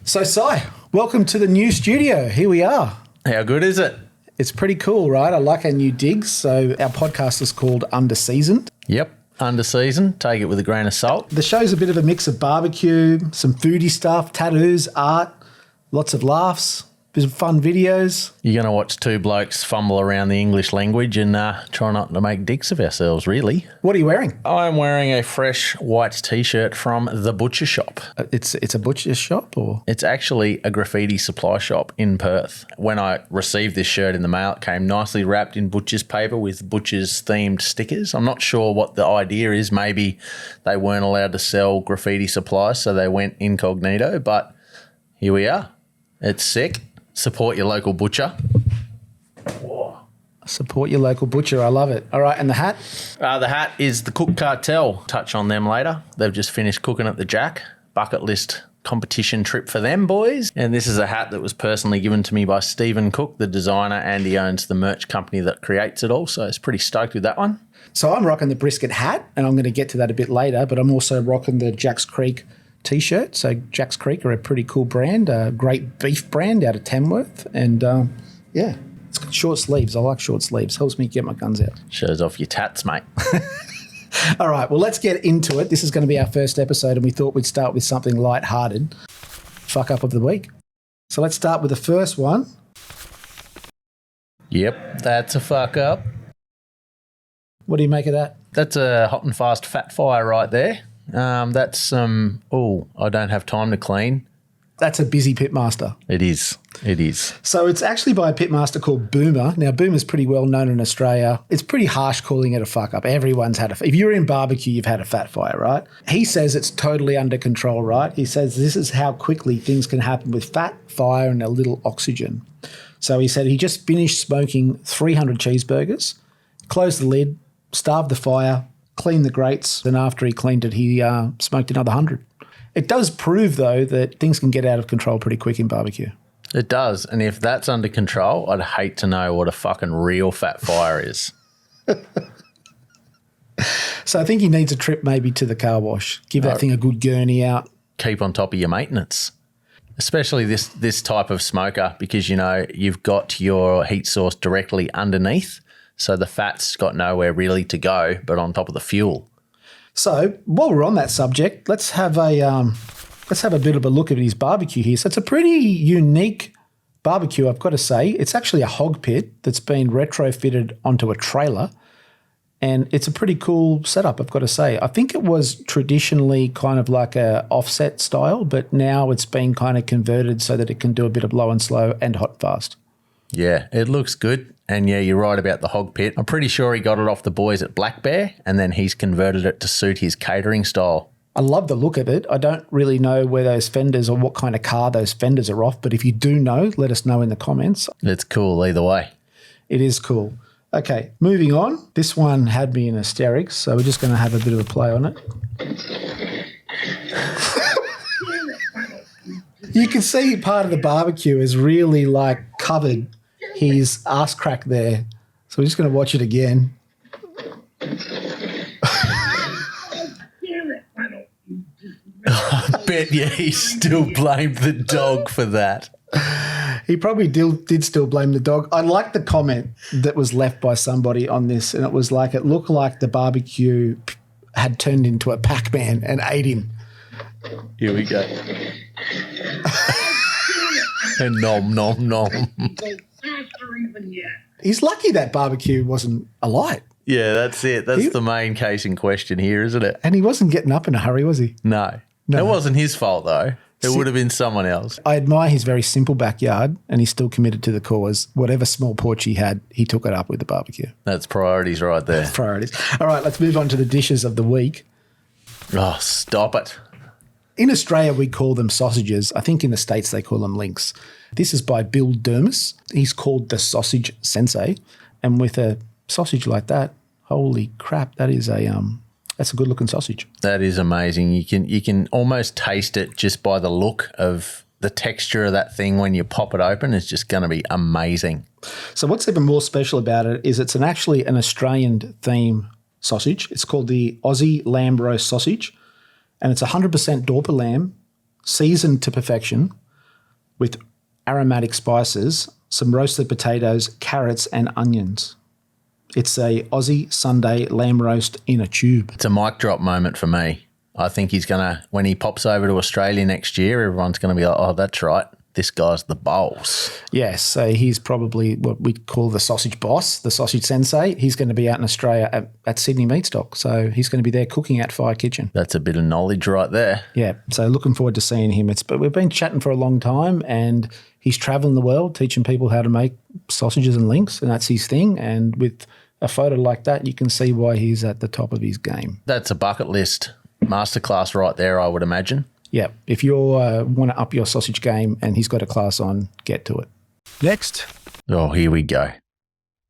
So, Sigh, welcome to the new studio. Here we are. How good is it? It's pretty cool, right? I like our new digs. So our podcast is called Underseasoned. Yep, under season. Take it with a grain of salt. The show's a bit of a mix of barbecue, some foodie stuff, tattoos, art, lots of laughs, bit of fun videos. You're going to watch two blokes fumble around the English language and try not to make dicks of ourselves, really. What are you wearing? I'm wearing a fresh white T-shirt from the butcher shop. It's a butcher shop, or? It's actually a graffiti supply shop in Perth. When I received this shirt in the mail, it came nicely wrapped in butcher's paper with butcher's themed stickers. I'm not sure what the idea is. Maybe they weren't allowed to sell graffiti supplies, so they went incognito, but here we are. It's sick. Support your local butcher. Whoa. Support your local butcher. I love it. All right, and the hat? The hat is the Cook Cartel. Touch on them later. They've just finished cooking at the Jack. Bucket list competition trip for them, boys. And this is a hat that was personally given to me by Stephen Cook, the designer, and he owns the merch company that creates it all. So it's pretty stoked with that one. So I'm rocking the Brisket hat, and I'm going to get to that a bit later, but I'm also rocking the Jack's Creek T-shirt. So Jack's Creek are a pretty cool brand, a great beef brand out of Tamworth. And yeah, it's got short sleeves. I like short sleeves. Helps me get my guns out. Shows off your tats, mate. All right, well, let's get into it. This is going to be our first episode, and we thought we'd start with something lighthearted. Fuck up of the week. So let's start with the first one. Yep, that's a fuck up. What do you make of that? That's a hot and fast fat fire right there. That's some, I don't have time to clean. That's a busy pitmaster. It is. It is. So it's actually by a pitmaster called Boomer. Now, Boomer's pretty well known in Australia. It's pretty harsh calling it a fuck up. Everyone's had if you're in barbecue, you've had a fat fire, right? He says it's totally under control, right? He says this is how quickly things can happen with fat, fire, and a little oxygen. So he said he just finished smoking 300 cheeseburgers, closed the lid, starved the fire, cleaned the grates, and after he cleaned it, he smoked another 100. It does prove, though, that things can get out of control pretty quick in barbecue. It does. And if that's under control, I'd hate to know what a fucking real fat fire is. So I think he needs a trip maybe to the car wash. Give that thing a good gurney out. Keep on top of your maintenance, especially this type of smoker, because, you know, you've got your heat source directly underneath. So the fat's got nowhere really to go but on top of the fuel. So while we're on that subject, let's have a bit of a look at his barbecue here. So it's a pretty unique barbecue, I've got to say. It's actually a hog pit that's been retrofitted onto a trailer, and it's a pretty cool setup, I've got to say. I think it was traditionally kind of like a offset style, but now it's been kind of converted so that it can do a bit of low and slow and hot and fast. Yeah, it looks good. And yeah, you're right about the hog pit. I'm pretty sure he got it off the boys at Black Bear, and then he's converted it to suit his catering style. I love the look of it. I don't really know where those fenders or what kind of car those fenders are off, but if you do know, let us know in the comments. It's cool either way. It is cool. Okay, moving on. This one had me in hysterics, so we're just going to have a bit of a play on it. You can see part of the barbecue is really like covered his ass crack there. So we're just going to watch it again. I bet you he still blamed the dog for that. He probably did still blame the dog. I like the comment that was left by somebody on this, and it was like it looked like the barbecue had turned into a Pac-Man and ate him. Here we go. And nom, nom, nom. He's lucky that barbecue wasn't alight. Yeah, that's it. That's the main case in question here, isn't it? And he wasn't getting up in a hurry, was he? No. It wasn't his fault, though. It would have been someone else. I admire his very simple backyard, and he's still committed to the cause. Whatever small porch he had, he took it up with the barbecue. That's priorities right there. Priorities. All right, let's move on to the dishes of the week. Oh, stop it. In Australia, we call them sausages. I think in the States they call them links. This is by Bill Dumas. He's called the Sausage Sensei. And with a sausage like that, holy crap, that's a good looking sausage. That is amazing. You can almost taste it just by the look of the texture of that thing when you pop it open. It's just going to be amazing. So what's even more special about it is it's actually an Australian theme sausage. It's called the Aussie Lamb Roast Sausage, and it's 100% Dorper lamb, seasoned to perfection, with aromatic spices, some roasted potatoes, carrots, and onions. It's a Aussie Sunday lamb roast in a tube. It's a mic drop moment for me. I think he's going to, when he pops over to Australia next year, everyone's going to be like, oh, that's right. This guy's the boss. Yes, so he's probably what we call the sausage boss, the sausage sensei. He's going to be out in Australia at Sydney Meatstock. So he's going to be there cooking at Fire Kitchen. That's a bit of knowledge right there. Yeah, so looking forward to seeing him. But we've been chatting for a long time, and he's traveling the world teaching people how to make sausages and links, and that's his thing. And with a photo like that, you can see why he's at the top of his game. That's a bucket list masterclass right there, I would imagine. Yeah, if you want to up your sausage game and he's got a class on, get to it. Next. Oh, here we go.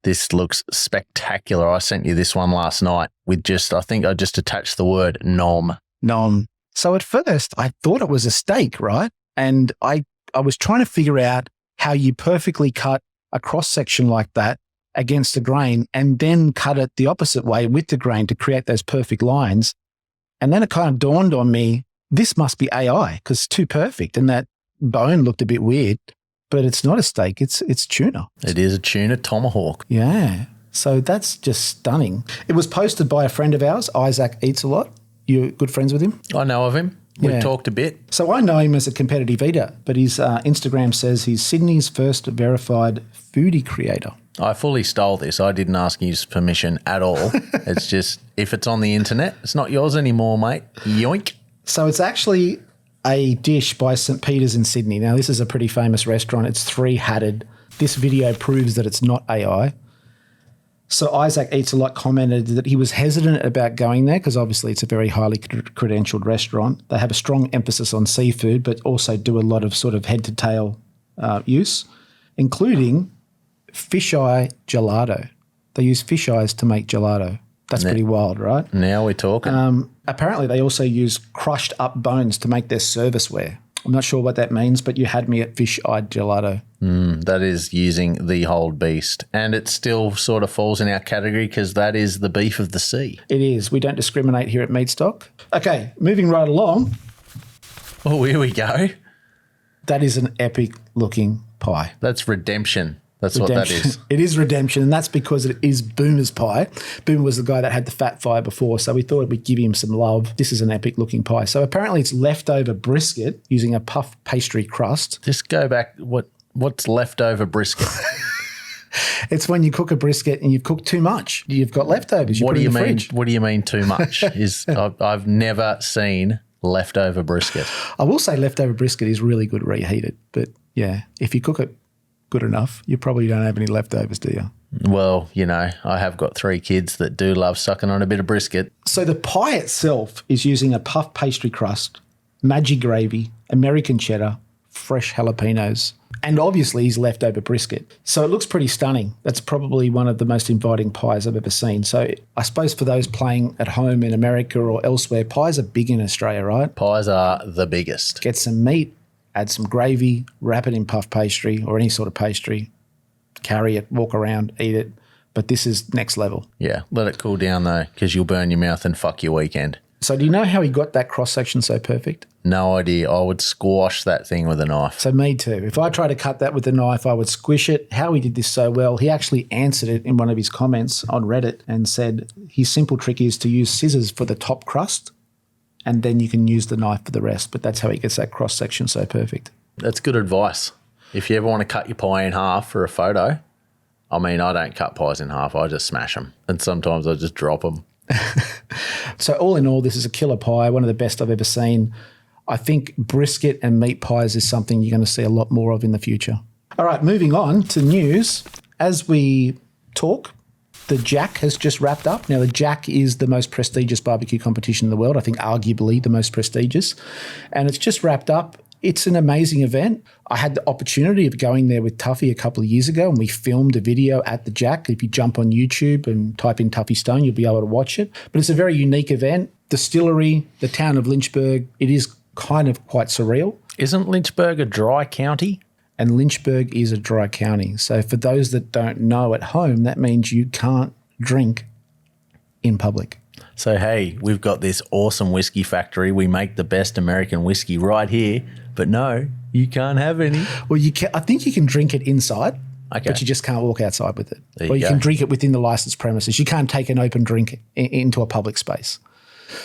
This looks spectacular. I sent you this one last night with I think I just attached the word nom. Nom. So at first I thought it was a steak, right? And I was trying to figure out how you perfectly cut a cross section like that against the grain and then cut it the opposite way with the grain to create those perfect lines. And then it kind of dawned on me, this must be AI because it's too perfect. And that bone looked a bit weird, but it's not a steak. It's tuna. It is a tuna tomahawk. Yeah. So that's just stunning. It was posted by a friend of ours, Isaac Eats a Lot. You're good friends with him? I know of him. We've talked a bit. So I know him as a competitive eater, but his Instagram says he's Sydney's first verified foodie creator. I fully stole this. I didn't ask his permission at all. It's just, if it's on the internet, it's not yours anymore, mate. Yoink. So it's actually a dish by St. Peter's in Sydney. Now, this is a pretty famous restaurant. It's three-hatted. This video proves that it's not AI. So Isaac Eats a Lot commented that he was hesitant about going there because obviously it's a very highly credentialed restaurant. They have a strong emphasis on seafood, but also do a lot of sort of head-to-tail use, including fisheye gelato. They use fish eyes to make gelato. That's pretty wild, right? Now we're talking. Apparently, they also use crushed up bones to make their serviceware. I'm not sure what that means, but you had me at fish-eyed gelato. That is using the whole beast. And it still sort of falls in our category because that is the beef of the sea. It is. We don't discriminate here at Meatstock. Okay, moving right along. Oh, here we go. That is an epic-looking pie. That's redemption. That's what that is. It is redemption, and that's because it is Boomer's pie. Boomer was the guy that had the fat fire before, so we thought we'd give him some love. This is an epic-looking pie. So apparently it's leftover brisket using a puff pastry crust. Just go back. What's leftover brisket? It's when you cook a brisket and you've cooked too much. You've got leftovers. What do you mean? What do you mean too much? I've never seen leftover brisket. I will say leftover brisket is really good reheated, but yeah, if you cook it good enough, you probably don't have any leftovers, do you? Well, I have got 3 kids that do love sucking on a bit of brisket. So the pie itself is using a puff pastry crust, Maggi gravy, American cheddar, fresh jalapenos, and obviously his leftover brisket. So it looks pretty stunning. That's probably one of the most inviting pies I've ever seen. So I suppose for those playing at home in America or elsewhere, pies are big in Australia, right? Pies are the biggest. Get some meat, add some gravy, wrap it in puff pastry or any sort of pastry, carry it, walk around, eat it. But this is next level. Yeah, let it cool down though because you'll burn your mouth and fuck your weekend. So do you know how he got that cross-section so perfect? No idea. I would squash that thing with a knife. So me too. If I tried to cut that with a knife, I would squish it. How he did this so well, he actually answered it in one of his comments on Reddit and said his simple trick is to use scissors for the top crust and then you can use the knife for the rest. But that's how he gets that cross-section so perfect. That's good advice. If you ever want to cut your pie in half for a photo, I mean, I don't cut pies in half. I just smash them. And sometimes I just drop them. So all in all, this is a killer pie, one of the best I've ever seen. I think brisket and meat pies is something you're going to see a lot more of in the future. All right, moving on to news. As we talk, the Jack has just wrapped up. Now, the Jack is the most prestigious barbecue competition in the world. I think arguably the most prestigious. And it's just wrapped up. It's an amazing event. I had the opportunity of going there with Tuffy a couple of years ago and we filmed a video at the Jack. If you jump on YouTube and type in Tuffy Stone, you'll be able to watch it. But it's a very unique event. Distillery, the town of Lynchburg, it is kind of quite surreal. Isn't Lynchburg a dry county? And Lynchburg is a dry county. So for those that don't know at home, that means you can't drink in public. So, hey, we've got this awesome whiskey factory. We make the best American whiskey right here. But no, You can't have any. Well, you can. I think you can drink it inside, but you just can't walk outside with it. Or you can drink it within the licensed premises. You can't take an open drink into a public space.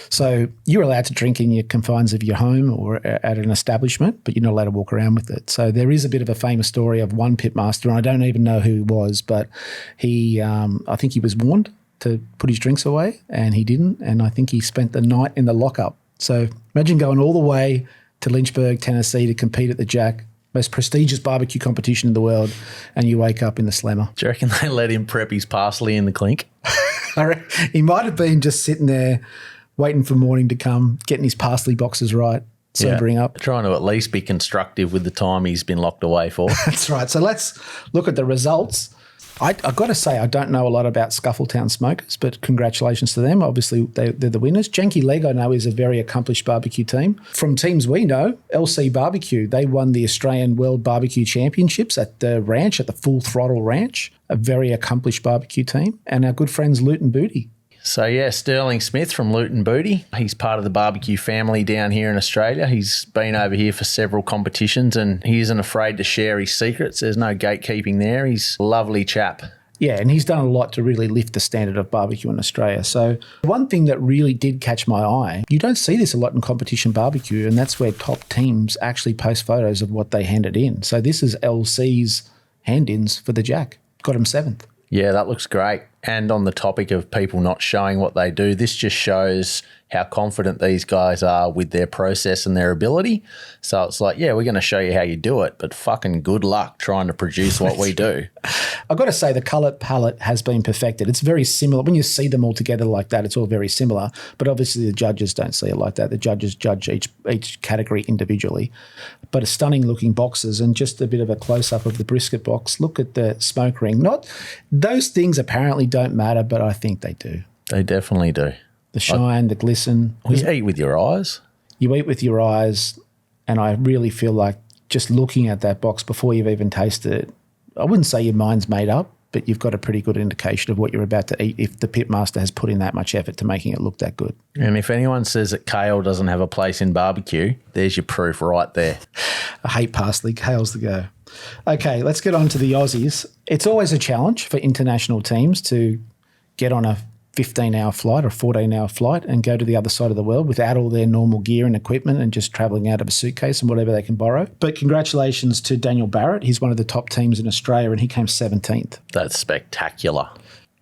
So you're allowed to drink in your confines of your home or at an establishment, but you're not allowed to walk around with it. So there is a bit of a famous story of one pitmaster, and I don't even know who he was, but he, I think he was warned to put his drinks away, and he didn't, and I think he spent the night in the lockup. So imagine going all the way to Lynchburg, Tennessee to compete at the Jack, most prestigious barbecue competition in the world, and you wake up in the slammer. Do you reckon they let him prep his parsley in the clink? He might have been just sitting there waiting for morning to come, getting his parsley boxes right, sobering up. Trying to at least be constructive with the time he's been locked away for. That's right. So let's look at the results. I've got to say, I don't know a lot about Scuffletown Smokers, but congratulations to them. Obviously, they're the winners. Janky Leg, I know, is a very accomplished barbecue team. From teams we know, LC Barbecue, they won the Australian World Barbecue Championships at the ranch, at the Full Throttle Ranch, a very accomplished barbecue team. And our good friends Loot and Booty. So, Sterling Smith from Loot and Booty. He's part of the barbecue family down here in Australia. He's been over here for several competitions and he isn't afraid to share his secrets. There's no gatekeeping there. He's a lovely chap. Yeah, and he's done a lot to really lift the standard of barbecue in Australia. So one thing that really did catch my eye, you don't see this a lot in competition barbecue, and that's where top teams actually post photos of what they handed in. So this is LC's hand-ins for the Jack. Got him 7th. Yeah, that looks great. And on the topic of people not showing what they do, this just shows how confident these guys are with their process and their ability. So it's like, yeah, we're going to show you how you do it, but fucking good luck trying to produce what we do. I've got to say the colour palette has been perfected. It's very similar. When you see them all together like that, it's all very similar. But obviously the judges don't see it like that. The judges judge each category individually. But a stunning looking boxes and just a bit of a close-up of the brisket box. Look at the smoke ring. Those things apparently don't matter, but I think they do. They definitely do. The shine, the glisten. You eat with your eyes. You eat with your eyes, and I really feel like just looking at that box before you've even tasted it, I wouldn't say your mind's made up, but you've got a pretty good indication of what you're about to eat if the pitmaster has put in that much effort to making it look that good. And if anyone says that kale doesn't have a place in barbecue, there's your proof right there. I hate parsley. Kale's the go. Okay, let's get on to the Aussies. It's always a challenge for international teams to get on a 15-hour flight or 14-hour flight and go to the other side of the world without all their normal gear and equipment and just travelling out of a suitcase and whatever they can borrow. But congratulations to Daniel Barrett. He's one of the top teams in Australia and he came 17th. That's spectacular.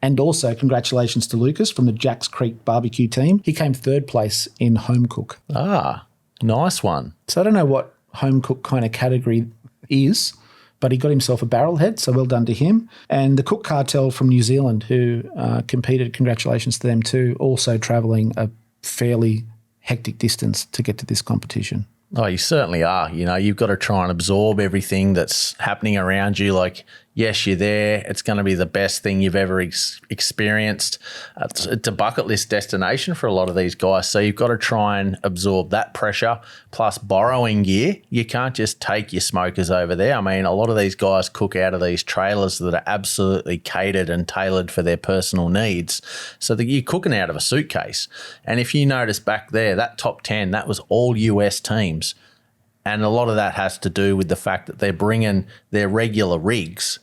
And also congratulations to Lucas from the Jacks Creek barbecue team. He came 3rd place in home cook. Ah, nice one. So I don't know what home cook kind of category is, but he got himself a barrel head, so well done to him. And the Cook Cartel from New Zealand who competed, congratulations to them too, also travelling a fairly hectic distance to get to this competition. Oh, you certainly are. You know, you've got to try and absorb everything that's happening around you. Like, yes, you're there. It's going to be the best thing you've ever experienced. It's a bucket list destination for a lot of these guys. So you've got to try and absorb that pressure plus borrowing gear. You can't just take your smokers over there. I mean, a lot of these guys cook out of these trailers that are absolutely catered and tailored for their personal needs. So that you're cooking out of a suitcase. And if you notice back there, that top 10, that was all US teams. And a lot of that has to do with the fact that they're bringing their regular rigs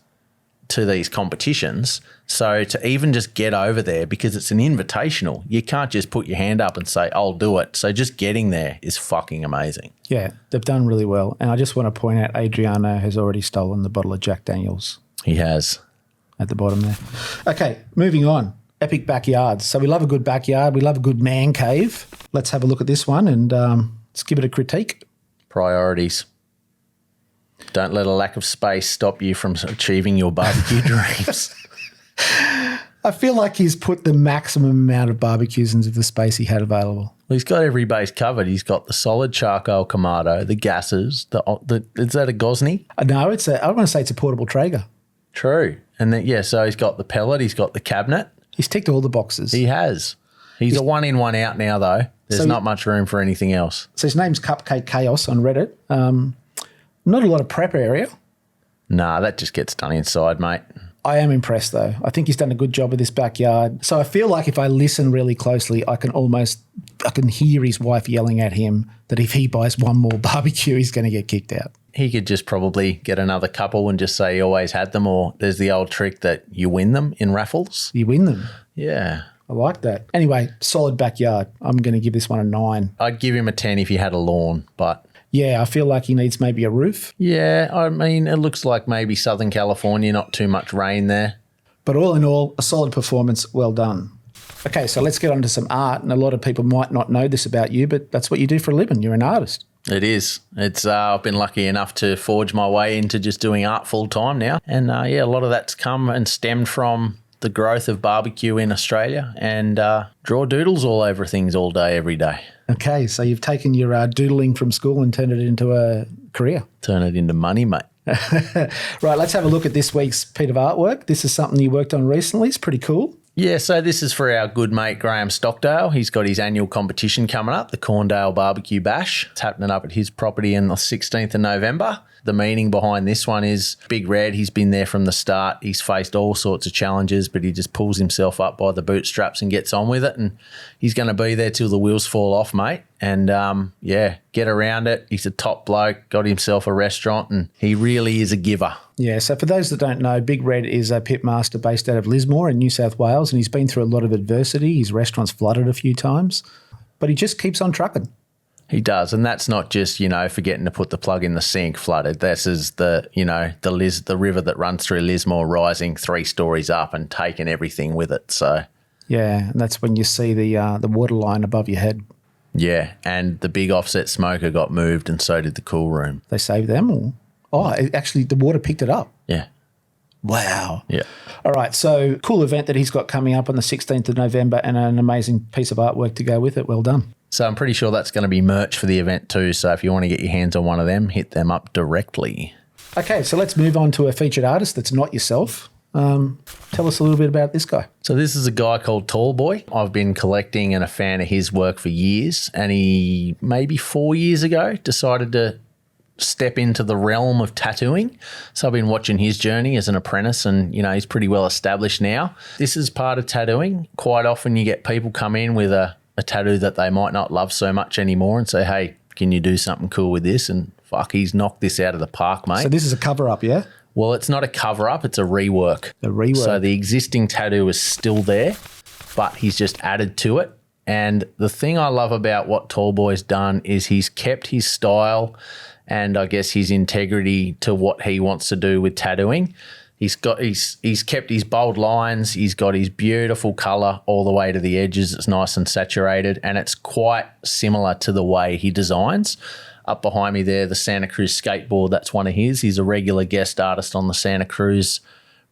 to these competitions. So to even just get over there, because it's an invitational, you can't just put your hand up and say, I'll do it. So just getting there is fucking amazing. Yeah, they've done really well. And I just want to point out Adriano has already stolen the bottle of Jack Daniels. He has. At the bottom there. Okay, moving on. Epic backyards. So we love a good backyard. We love a good man cave. Let's have a look at this one and let's give it a critique. Priorities. Don't let a lack of space stop you from achieving your barbecue dreams. I feel like he's put the maximum amount of barbecues into the space he had available. Well, he's got every base covered. He's got the solid charcoal Kamado, the gases, is that a Gosney? No, I want to say it's a portable Traeger. True. And then, so he's got the pellet, he's got the cabinet. He's ticked all the boxes. He has. He's a one in, one out now, though. There's not much room for anything else. So his name's Cupcake Chaos on Reddit. Not a lot of prep area. Nah, that just gets done inside, mate. I am impressed, though. I think he's done a good job with this backyard. So I feel like if I listen really closely, I can hear his wife yelling at him that if he buys one more barbecue, he's going to get kicked out. he could just probably get another couple and just say he always had them, or there's the old trick that you win them in raffles. You win them. Yeah. I like that. Anyway, solid backyard. I'm going to give this one a 9. I'd give him a 10 if he had a lawn, but... Yeah, I feel like he needs maybe a roof. Yeah, I mean, it looks like maybe Southern California, not too much rain there. But all in all, a solid performance, well done. Okay, so let's get on to some art. And a lot of people might not know this about you, but that's what you do for a living. You're an artist. It is. It's I've been lucky enough to forge my way into just doing art full time now. And yeah, a lot of that's come and stemmed from the growth of barbecue in Australia, and draw doodles all over things all day, every day. Okay, so you've taken your doodling from school and turned it into a career. Turn it into money, mate. Right, let's have a look at this week's piece of artwork. This is something you worked on recently. It's pretty cool. Yeah, so this is for our good mate Graham Stockdale. He's got his annual competition coming up, the Corndale BBQ Bash. It's happening up at his property on the 16th of November. The meaning behind this one is Big Red. He's been there from the start. He's faced all sorts of challenges, but he just pulls himself up by the bootstraps and gets on with it. And he's going to be there till the wheels fall off, mate. And yeah, get around it. He's a top bloke, got himself a restaurant, and he really is a giver. Yeah, so for those that don't know, Big Red is a pitmaster based out of Lismore in New South Wales, and he's been through a lot of adversity. His restaurant's flooded a few times, but he just keeps on trucking. He does, and that's not just, forgetting to put the plug in the sink flooded. This is the river that runs through Lismore rising 3 stories up and taking everything with it. So yeah, and that's when you see the water line above your head. Yeah, and the big offset smoker got moved, and so did the cool room. They saved them, or actually the water picked it up. Yeah. Wow. Yeah. All right, so cool event that he's got coming up on the 16th of November, and an amazing piece of artwork to go with it. Well done. So I'm pretty sure that's going to be merch for the event too. So if you want to get your hands on one of them, hit them up directly. Okay, so let's move on to a featured artist that's not yourself. Tell us a little bit about this guy. So this is a guy called Tall Boy. I've been collecting and a fan of his work for years, and he maybe 4 years ago decided to step into the realm of tattooing. So I've been watching his journey as an apprentice, and he's pretty well established now. This is part of tattooing. Quite often you get people come in with a tattoo that they might not love so much anymore and say, hey, can you do something cool with this? And fuck, he's knocked this out of the park, mate. So this is a cover-up, yeah? Well, it's not a cover-up, it's a rework. A rework. So the existing tattoo is still there, but he's just added to it. And the thing I love about what Tallboy's done is he's kept his style and I guess his integrity to what he wants to do with tattooing. He's kept his bold lines. He's got his beautiful colour all the way to the edges. It's nice and saturated, and it's quite similar to the way he designs. Up behind me there, the Santa Cruz skateboard, that's one of his. He's a regular guest artist on the Santa Cruz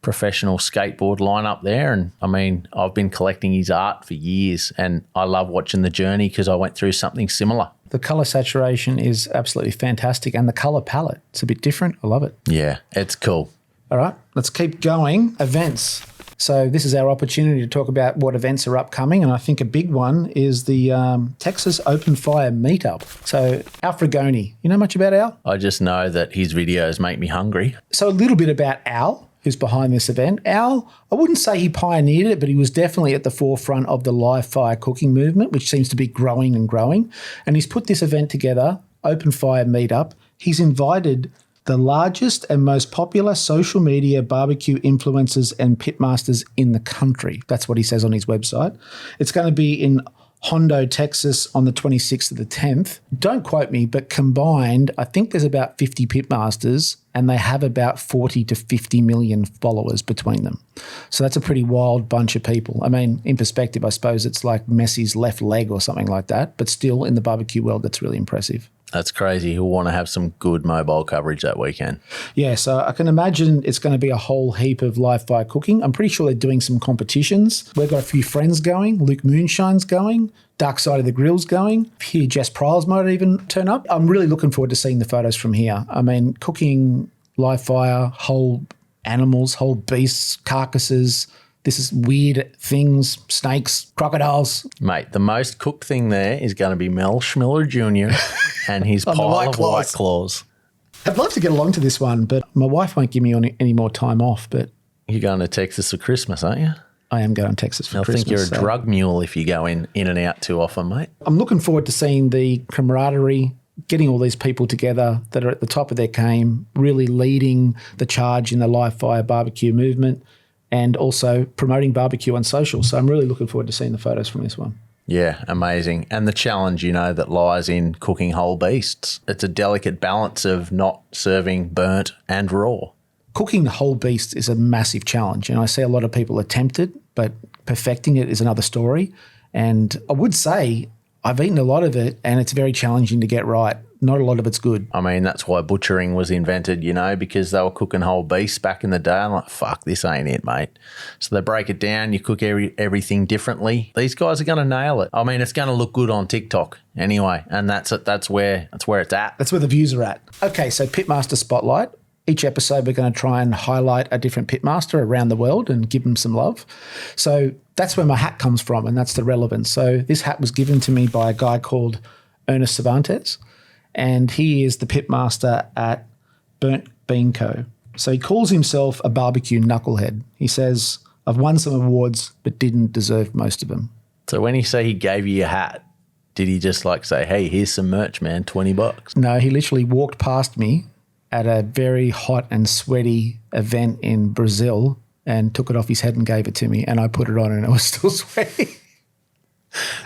professional skateboard lineup there. And I mean, I've been collecting his art for years, and I love watching the journey because I went through something similar. The colour saturation is absolutely fantastic, and the colour palette, it's a bit different. I love it. Yeah, it's cool. All right, let's keep going. Events. So this is our opportunity to talk about what events are upcoming, and I think a big one is the Texas Open Fire Meetup. So Al Fragoni, you know much about Al? I just know that his videos make me hungry. So a little bit about Al, who's behind this event. Al, I wouldn't say he pioneered it, but he was definitely at the forefront of the live fire cooking movement, which seems to be growing and growing. And he's put this event together, Open Fire Meetup. He's invited the largest and most popular social media barbecue influencers and pitmasters in the country. That's what he says on his website. It's going to be in Hondo, Texas on the 26th of the 10th. Don't quote me, but combined, I think there's about 50 pitmasters and they have about 40 to 50 million followers between them. So that's a pretty wild bunch of people. I mean, in perspective, I suppose it's like Messi's left leg or something like that, but still in the barbecue world, that's really impressive. That's crazy. He'll want to have some good mobile coverage that weekend. Yeah, so I can imagine it's going to be a whole heap of live fire cooking. I'm pretty sure they're doing some competitions. We've got a few friends going. Luke Moonshine's going. Dark Side of the Grill's going. Here, Jess Pryles might even turn up. I'm really looking forward to seeing the photos from here. I mean, cooking live fire, whole animals, whole beasts, carcasses. This is weird things, snakes, crocodiles. Mate, the most cooked thing there is going to be Mel Schmiller Jr. and his pile of White Claws. I'd love to get along to this one, but my wife won't give me any more time off. But you're going to Texas for Christmas, aren't you? I am going to Texas for Christmas. I think you're a drug mule if you go in and out too often, mate. I'm looking forward to seeing the camaraderie getting all these people together that are at the top of their game, really leading the charge in the live fire barbecue movement, and also promoting barbecue on social. So I'm really looking forward to seeing the photos from this one. Yeah, amazing. And the challenge, that lies in cooking whole beasts. It's a delicate balance of not serving burnt and raw. Cooking the whole beast is a massive challenge, and I see a lot of people attempt it, but perfecting it is another story. And I would say I've eaten a lot of it, and it's very challenging to get right. Not a lot of it's good. I mean, that's why butchering was invented, because they were cooking whole beasts back in the day. I'm like, fuck, this ain't it, mate. So they break it down. You cook everything differently. These guys are going to nail it. I mean, it's going to look good on TikTok anyway, and that's it. That's where it's at. That's where the views are at. Okay, so Pitmaster Spotlight. Each episode, we're going to try and highlight a different pitmaster around the world and give them some love. So that's where my hat comes from, and that's the relevance. So this hat was given to me by a guy called Ernest Servantes, and he is the pitmaster at Burnt Bean Co. So he calls himself a barbecue knucklehead. He says, I've won some awards, but didn't deserve most of them. So when he say he gave you a hat, did he just say, hey, here's some merch, man, $20? No, he literally walked past me at a very hot and sweaty event in Brazil and took it off his head and gave it to me, and I put it on and it was still sweaty.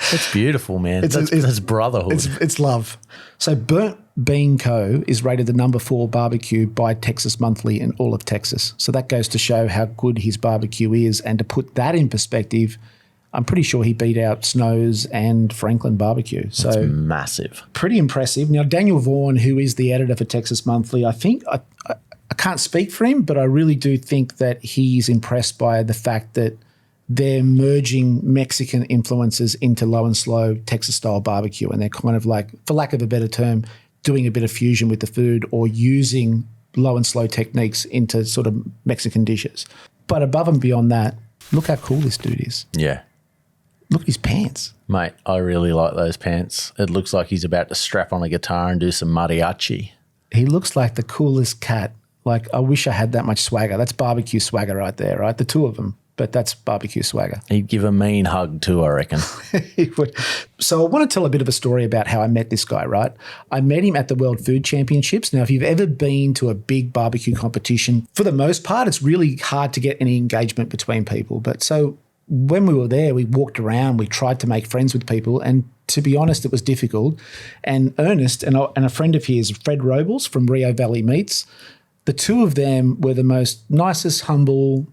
That's beautiful, man. That's brotherhood. It's love. So Burnt Bean Co. is rated the number 4 barbecue by Texas Monthly in all of Texas. So that goes to show how good his barbecue is. And to put that in perspective, I'm pretty sure he beat out Snow's and Franklin Barbecue. So that's massive. Pretty impressive. Now, Daniel Vaughan, who is the editor for Texas Monthly, I think I can't speak for him, but I really do think that he's impressed by the fact that they're merging Mexican influences into low and slow Texas-style barbecue, and they're kind of for lack of a better term, doing a bit of fusion with the food or using low and slow techniques into sort of Mexican dishes. But above and beyond that, look how cool this dude is. Yeah. Look at his pants. Mate, I really like those pants. It looks like he's about to strap on a guitar and do some mariachi. He looks like the coolest cat. I wish I had that much swagger. That's barbecue swagger right there, right? The two of them. But that's barbecue swagger. He'd give a mean hug too, I reckon. He would. So I want to tell a bit of a story about how I met this guy, right? I met him at the World Food Championships. Now, if you've ever been to a big barbecue competition, for the most part, it's really hard to get any engagement between people. But so when we were there, we walked around, we tried to make friends with people, and to be honest, it was difficult. And Ernest and a friend of his, Fred Robles from Rio Valley Meats, the two of them were the most nicest, humble,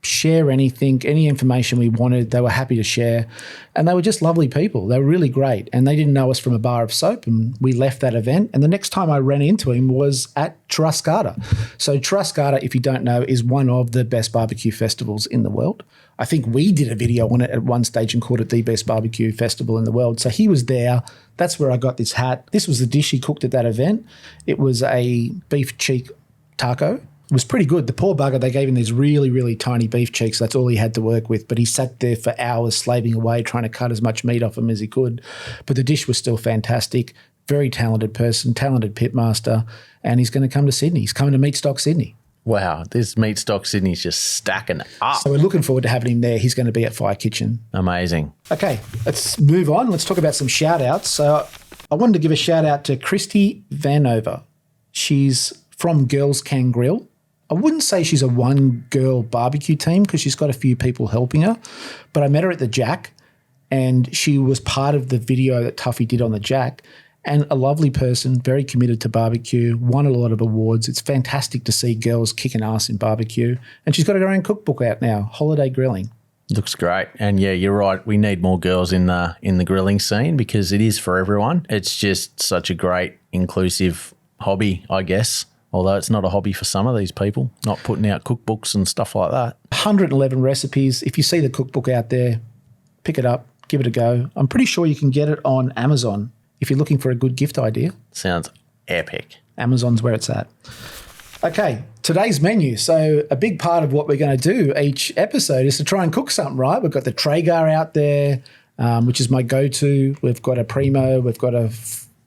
share anything, any information we wanted, they were happy to share. And they were just lovely people. They were really great. And they didn't know us from a bar of soap. And we left that event. And the next time I ran into him was at Churrascada. So Churrascada, if you don't know, is one of the best barbecue festivals in the world. I think we did a video on it at one stage and called it the best barbecue festival in the world. So he was there. That's where I got this hat. This was the dish he cooked at that event. It was a beef cheek taco. It was pretty good. The poor bugger, they gave him these really, really tiny beef cheeks. That's all he had to work with. But he sat there for hours slaving away, trying to cut as much meat off him as he could. But the dish was still fantastic. Very talented person, talented pitmaster. And he's going to come to Sydney. He's coming to Meat Stock Sydney. Wow, this Meat Stock Sydney's just stacking up. So we're looking forward to having him there. He's going to be at Fire Kitchen. Amazing. Okay, let's move on. Let's talk about some shout-outs. So I wanted to give a shout-out to Christie Vanover. She's from Girls Can Grill. I wouldn't say she's a one-girl barbecue team because she's got a few people helping her, but I met her at the Jack and she was part of the video that Tuffy did on the Jack, and a lovely person, very committed to barbecue, won a lot of awards. It's fantastic to see girls kicking ass in barbecue, and she's got her own cookbook out now, Holiday Grilling. Looks great. And yeah, you're right. We need more girls in the grilling scene because it is for everyone. It's just such a great, inclusive hobby, I guess. Although it's not a hobby for some of these people, not putting out cookbooks and stuff like that. 111 recipes. If you see the cookbook out there, pick it up, give it a go. I'm pretty sure you can get it on Amazon if you're looking for a good gift idea. Sounds epic. Amazon's where it's at. Okay, today's menu. So a big part of what we're going to do each episode is to try and cook something, right? We've got the Traeger out there, which is my go-to. We've got a Primo. We've got a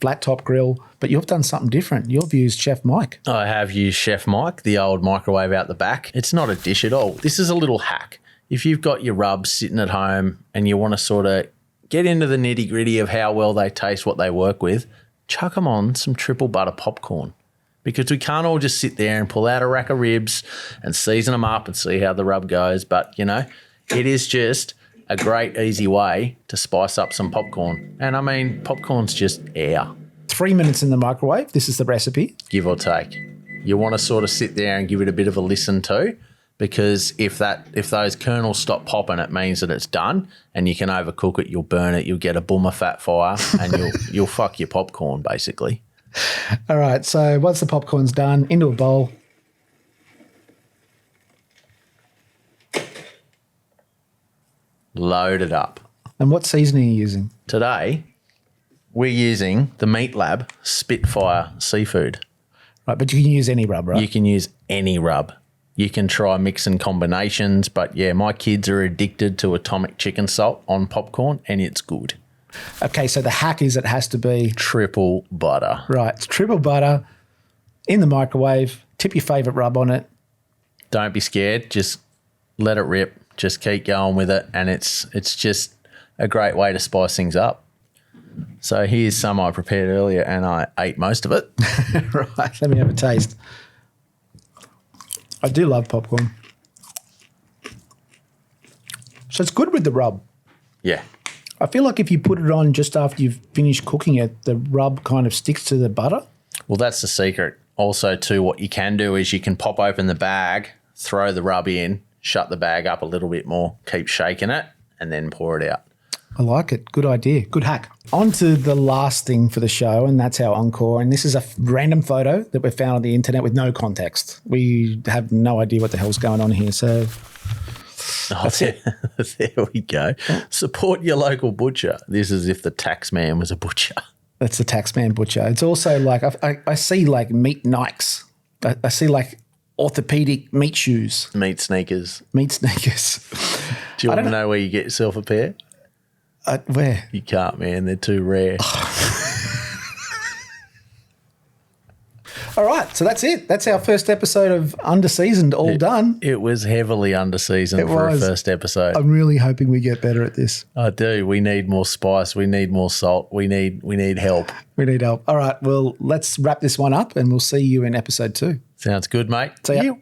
flat top grill, but you've done something different. You've used Chef Mike. I have used Chef Mike, the old microwave out the back. It's not a dish at all. This is a little hack. If you've got your rubs sitting at home and you want to sort of get into the nitty gritty of how well they taste, what they work with, chuck them on some triple butter popcorn, because we can't all just sit there and pull out a rack of ribs and season them up and see how the rub goes. But, you know, it is just a great, easy way to spice up some popcorn. And, I mean, popcorn's just air. 3 minutes in the microwave. This is the recipe. Give or take. You want to sort of sit there and give it a bit of a listen to, because if those kernels stop popping, it means that it's done, and you can overcook it, you'll burn it, you'll get a boomer fat fire, and you'll fuck your popcorn, basically. All right, so once the popcorn's done, into a bowl. Load it up. And what seasoning are you using? Today, we're using the Meat Lab Spitfire Seafood. Right, but you can use any rub, right? You can use any rub. You can try mixing combinations, but yeah, my kids are addicted to atomic chicken salt on popcorn, and it's good. Okay, so the hack is it has to be... Triple butter. Right, it's triple butter in the microwave. Tip your favourite rub on it. Don't be scared. Just let it rip. Just keep going with it, and it's just a great way to spice things up. So here's some I prepared earlier, and I ate most of it. Right, let me have a taste. I do love popcorn. So it's good with the rub. Yeah. I feel like if you put it on just after you've finished cooking it, the rub kind of sticks to the butter. Well, that's the secret. Also, too, what you can do is you can pop open the bag, throw the rub in, shut the bag up a little bit more, keep shaking it, and then pour it out. I like it. Good idea. Good hack. On to the last thing for the show, and that's our encore. And this is a random photo that we found on the internet with no context. We have no idea what the hell's going on here. So that's it. There we go. Support your local butcher. This is if the tax man was a butcher. That's the taxman butcher. It's also like I see like meat Nikes. I see like orthopedic meat shoes. Meat sneakers. Meat sneakers. Do you want to know where you get yourself a pair? Where? You can't, man. They're too rare. All right. So that's it. That's our first episode of Underseasoned all done. It was heavily underseasoned for a first episode. I'm really hoping we get better at this. I do. We need more spice. We need more salt. We need help. We need help. All right. Well, let's wrap this one up and we'll see you in episode 2. Sounds good, mate. See ya.